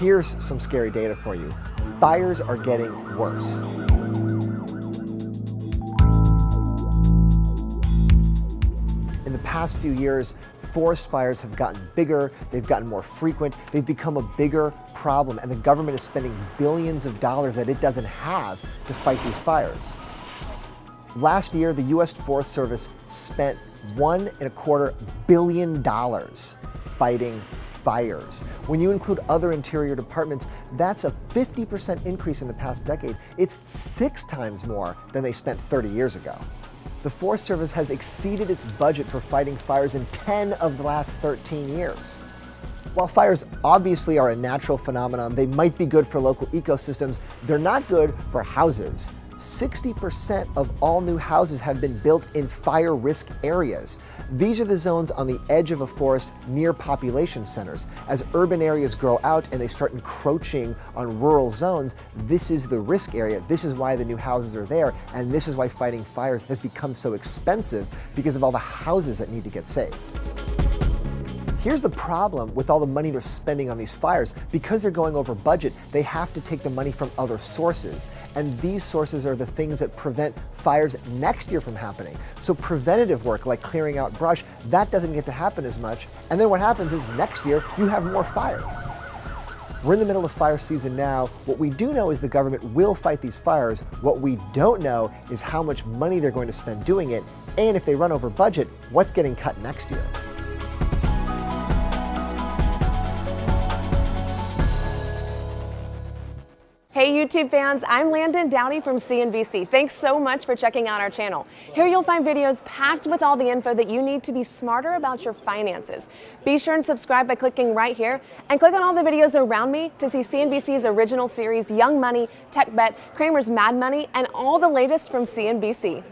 Here's some scary data for you. Fires are getting worse. In the past few years, forest fires have gotten bigger, they've gotten more frequent, they've become a bigger problem, and the government is spending billions of dollars that it doesn't have to fight these fires. Last year, the U.S. Forest Service spent $1.25 billion fighting fires. When you include other interior departments, that's a 50% increase in the past decade. It's 6 times more than they spent 30 years ago. The Forest Service has exceeded its budget for fighting fires in 10 of the last 13 years. While fires obviously are a natural phenomenon, they might be good for local ecosystems, they're not good for houses. 60% of all new houses have been built in fire risk areas. These are the zones on the edge of a forest near population centers. As urban areas grow out and they start encroaching on rural zones, this is the risk area. This is why the new houses are there, and this is why fighting fires has become so expensive, because of all the houses that need to get saved. Here's the problem with all the money they're spending on these fires. Because they're going over budget, they have to take the money from other sources. And these sources are the things that prevent fires next year from happening. So preventative work like clearing out brush, that doesn't get to happen as much. And then what happens is next year you have more fires. We're in the middle of fire season now. What we do know is the government will fight these fires. What we don't know is how much money they're going to spend doing it. And if they run over budget, what's getting cut next year? Hey YouTube fans, I'm Landon Downey from CNBC. Thanks so much for checking out our channel. Here you'll find videos packed with all the info that you need to be smarter about your finances. Be sure and subscribe by clicking right here, and click on all the videos around me to see CNBC's original series Young Money, Tech Bet, Kramer's Mad Money, and all the latest from CNBC.